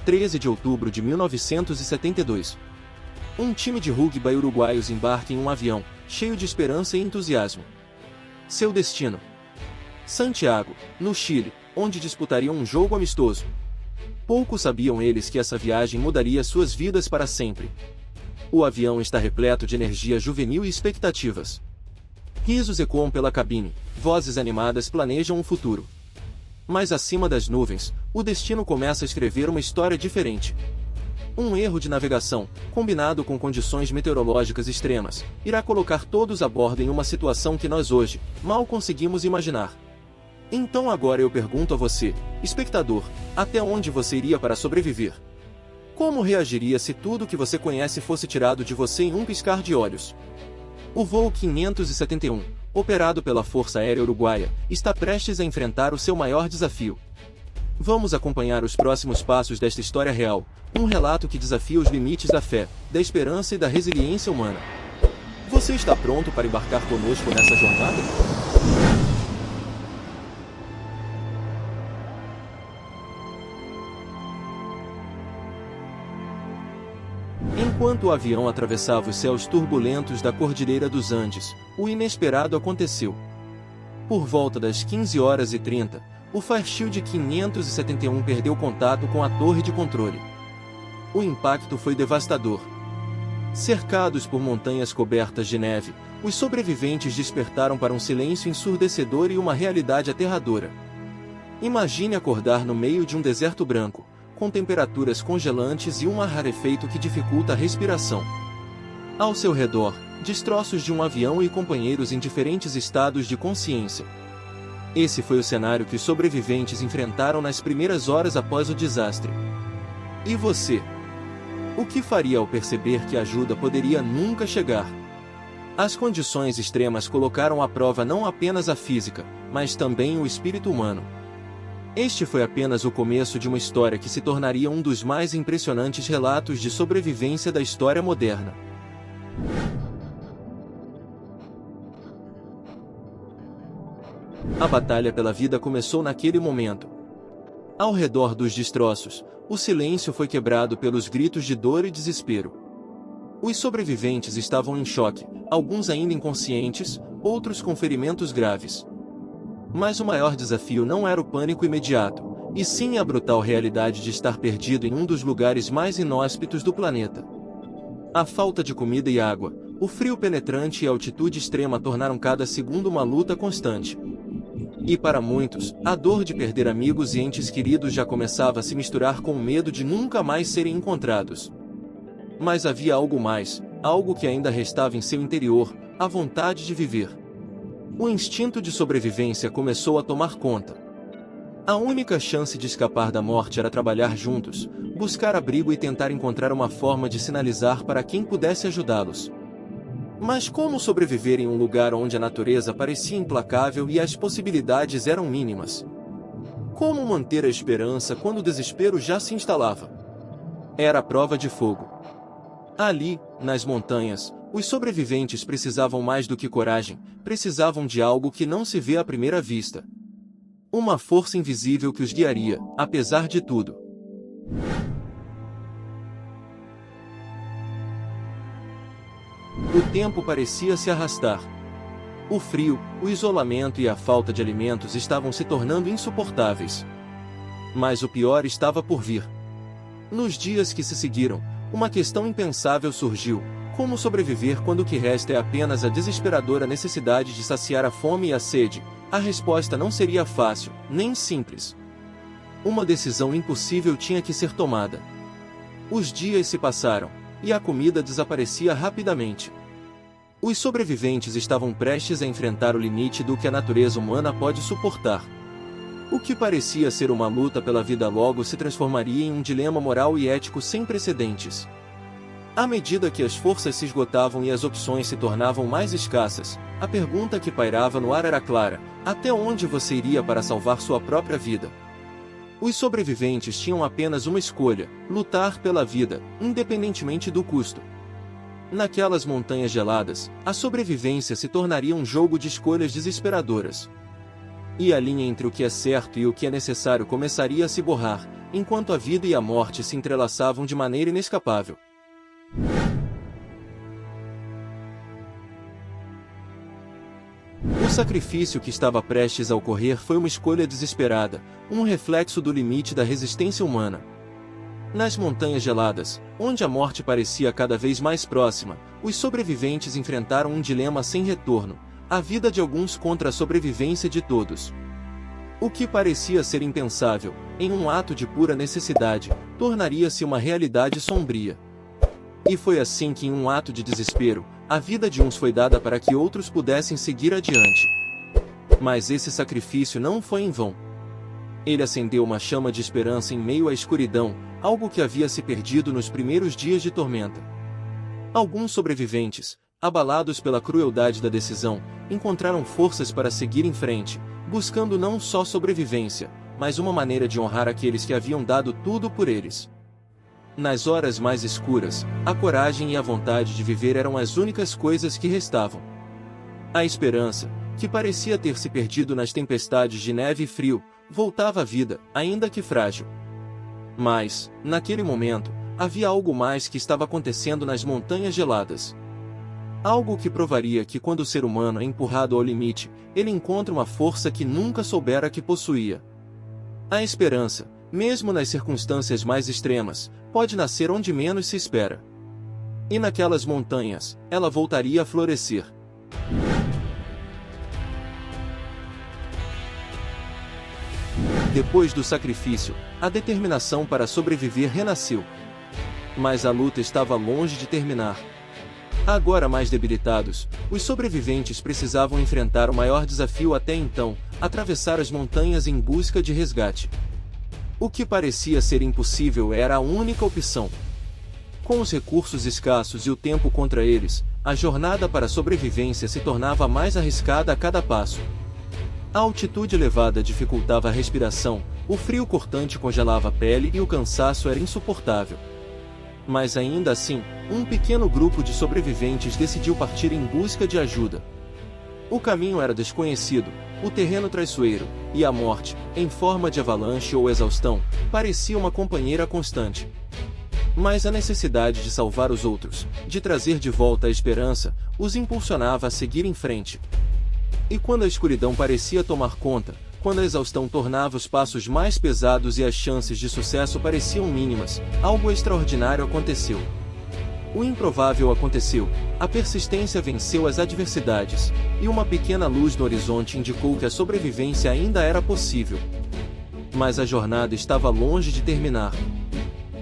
13 de outubro de 1972. Um time de rugby uruguaios embarca em um avião, cheio de esperança e entusiasmo. Seu destino: Santiago, no Chile, onde disputariam um jogo amistoso. Pouco sabiam eles que essa viagem mudaria suas vidas para sempre. O avião está repleto de energia juvenil e expectativas. Risos ecoam pela cabine, vozes animadas planejam um futuro. Mas acima das nuvens, o destino começa a escrever uma história diferente. Um erro de navegação, combinado com condições meteorológicas extremas, irá colocar todos a bordo em uma situação que nós hoje mal conseguimos imaginar. Então agora eu pergunto a você, espectador, até onde você iria para sobreviver? Como reagiria se tudo que você conhece fosse tirado de você em um piscar de olhos? O voo 571, operado pela Força Aérea Uruguaia, está prestes a enfrentar o seu maior desafio. Vamos acompanhar os próximos passos desta história real, um relato que desafia os limites da fé, da esperança e da resiliência humana. Você está pronto para embarcar conosco nessa jornada? Enquanto o avião atravessava os céus turbulentos da Cordilheira dos Andes, o inesperado aconteceu. Por volta das 15h30, o Fairchild 571 perdeu contato com a torre de controle. O impacto foi devastador. Cercados por montanhas cobertas de neve, os sobreviventes despertaram para um silêncio ensurdecedor e uma realidade aterradora. Imagine acordar no meio de um deserto branco, com temperaturas congelantes e um ar rarefeito que dificulta a respiração. Ao seu redor, destroços de um avião e companheiros em diferentes estados de consciência. Esse foi o cenário que os sobreviventes enfrentaram nas primeiras horas após o desastre. E você? O que faria ao perceber que a ajuda poderia nunca chegar? As condições extremas colocaram à prova não apenas a física, mas também o espírito humano. Este foi apenas o começo de uma história que se tornaria um dos mais impressionantes relatos de sobrevivência da história moderna. A batalha pela vida começou naquele momento. Ao redor dos destroços, o silêncio foi quebrado pelos gritos de dor e desespero. Os sobreviventes estavam em choque, alguns ainda inconscientes, outros com ferimentos graves. Mas o maior desafio não era o pânico imediato, e sim a brutal realidade de estar perdido em um dos lugares mais inóspitos do planeta. A falta de comida e água, o frio penetrante e a altitude extrema tornaram cada segundo uma luta constante. E para muitos, a dor de perder amigos e entes queridos já começava a se misturar com o medo de nunca mais serem encontrados. Mas havia algo mais, algo que ainda restava em seu interior, a vontade de viver. O instinto de sobrevivência começou a tomar conta. A única chance de escapar da morte era trabalhar juntos, buscar abrigo e tentar encontrar uma forma de sinalizar para quem pudesse ajudá-los. Mas como sobreviver em um lugar onde a natureza parecia implacável e as possibilidades eram mínimas? Como manter a esperança quando o desespero já se instalava? Era a prova de fogo. Ali, nas montanhas, os sobreviventes precisavam mais do que coragem, precisavam de algo que não se vê à primeira vista. Uma força invisível que os guiaria, apesar de tudo. O tempo parecia se arrastar. O frio, o isolamento e a falta de alimentos estavam se tornando insuportáveis. Mas o pior estava por vir. Nos dias que se seguiram, uma questão impensável surgiu: como sobreviver quando o que resta é apenas a desesperadora necessidade de saciar a fome e a sede? A resposta não seria fácil, nem simples. Uma decisão impossível tinha que ser tomada. Os dias se passaram, e a comida desaparecia rapidamente. Os sobreviventes estavam prestes a enfrentar o limite do que a natureza humana pode suportar. O que parecia ser uma luta pela vida logo se transformaria em um dilema moral e ético sem precedentes. À medida que as forças se esgotavam e as opções se tornavam mais escassas, a pergunta que pairava no ar era clara: até onde você iria para salvar sua própria vida? Os sobreviventes tinham apenas uma escolha: lutar pela vida, independentemente do custo. Naquelas montanhas geladas, a sobrevivência se tornaria um jogo de escolhas desesperadoras. E a linha entre o que é certo e o que é necessário começaria a se borrar, enquanto a vida e a morte se entrelaçavam de maneira inescapável. O sacrifício que estava prestes a ocorrer foi uma escolha desesperada, um reflexo do limite da resistência humana. Nas montanhas geladas, onde a morte parecia cada vez mais próxima, os sobreviventes enfrentaram um dilema sem retorno: a vida de alguns contra a sobrevivência de todos. O que parecia ser impensável, em um ato de pura necessidade, tornaria-se uma realidade sombria. E foi assim que, em um ato de desespero, a vida de uns foi dada para que outros pudessem seguir adiante. Mas esse sacrifício não foi em vão. Ele acendeu uma chama de esperança em meio à escuridão, algo que havia se perdido nos primeiros dias de tormenta. Alguns sobreviventes, abalados pela crueldade da decisão, encontraram forças para seguir em frente, buscando não só sobrevivência, mas uma maneira de honrar aqueles que haviam dado tudo por eles. Nas horas mais escuras, a coragem e a vontade de viver eram as únicas coisas que restavam. A esperança, que parecia ter se perdido nas tempestades de neve e frio, voltava à vida, ainda que frágil. Mas, naquele momento, havia algo mais que estava acontecendo nas montanhas geladas. Algo que provaria que quando o ser humano é empurrado ao limite, ele encontra uma força que nunca soubera que possuía. A esperança, mesmo nas circunstâncias mais extremas, pode nascer onde menos se espera. E naquelas montanhas, ela voltaria a florescer. Depois do sacrifício, a determinação para sobreviver renasceu. Mas a luta estava longe de terminar. Agora mais debilitados, os sobreviventes precisavam enfrentar o maior desafio até então: atravessar as montanhas em busca de resgate. O que parecia ser impossível era a única opção. Com os recursos escassos e o tempo contra eles, a jornada para a sobrevivência se tornava mais arriscada a cada passo. A altitude elevada dificultava a respiração, o frio cortante congelava a pele e o cansaço era insuportável. Mas ainda assim, um pequeno grupo de sobreviventes decidiu partir em busca de ajuda. O caminho era desconhecido, o terreno traiçoeiro, e a morte, em forma de avalanche ou exaustão, parecia uma companheira constante. Mas a necessidade de salvar os outros, de trazer de volta a esperança, os impulsionava a seguir em frente. E quando a escuridão parecia tomar conta, quando a exaustão tornava os passos mais pesados e as chances de sucesso pareciam mínimas, algo extraordinário aconteceu. O improvável aconteceu, a persistência venceu as adversidades, e uma pequena luz no horizonte indicou que a sobrevivência ainda era possível. Mas a jornada estava longe de terminar.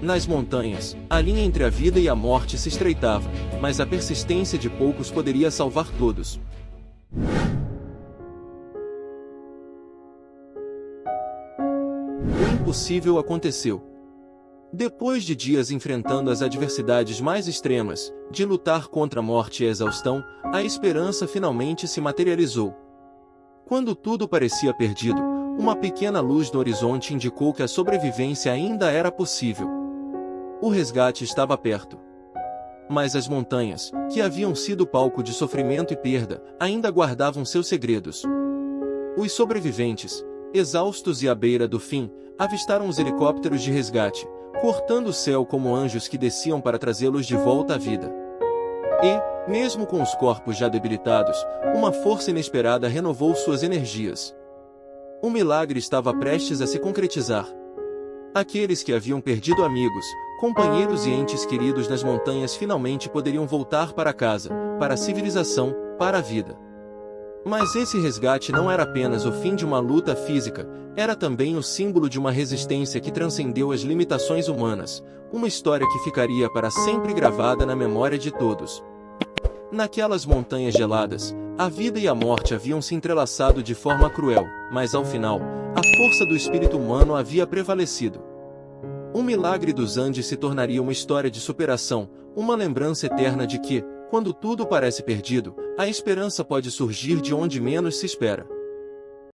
Nas montanhas, a linha entre a vida e a morte se estreitava, mas a persistência de poucos poderia salvar todos. O impossível aconteceu. Depois de dias enfrentando as adversidades mais extremas, de lutar contra a morte e a exaustão, a esperança finalmente se materializou. Quando tudo parecia perdido, uma pequena luz no horizonte indicou que a sobrevivência ainda era possível. O resgate estava perto. Mas as montanhas, que haviam sido palco de sofrimento e perda, ainda guardavam seus segredos. Os sobreviventes, exaustos e à beira do fim, avistaram os helicópteros de resgate, cortando o céu como anjos que desciam para trazê-los de volta à vida. E, mesmo com os corpos já debilitados, uma força inesperada renovou suas energias. O milagre estava prestes a se concretizar. Aqueles que haviam perdido amigos, companheiros e entes queridos nas montanhas finalmente poderiam voltar para casa, para a civilização, para a vida. Mas esse resgate não era apenas o fim de uma luta física, era também o símbolo de uma resistência que transcendeu as limitações humanas, uma história que ficaria para sempre gravada na memória de todos. Naquelas montanhas geladas, a vida e a morte haviam se entrelaçado de forma cruel, mas ao final, a força do espírito humano havia prevalecido. O milagre dos Andes se tornaria uma história de superação, uma lembrança eterna de que, quando tudo parece perdido, a esperança pode surgir de onde menos se espera.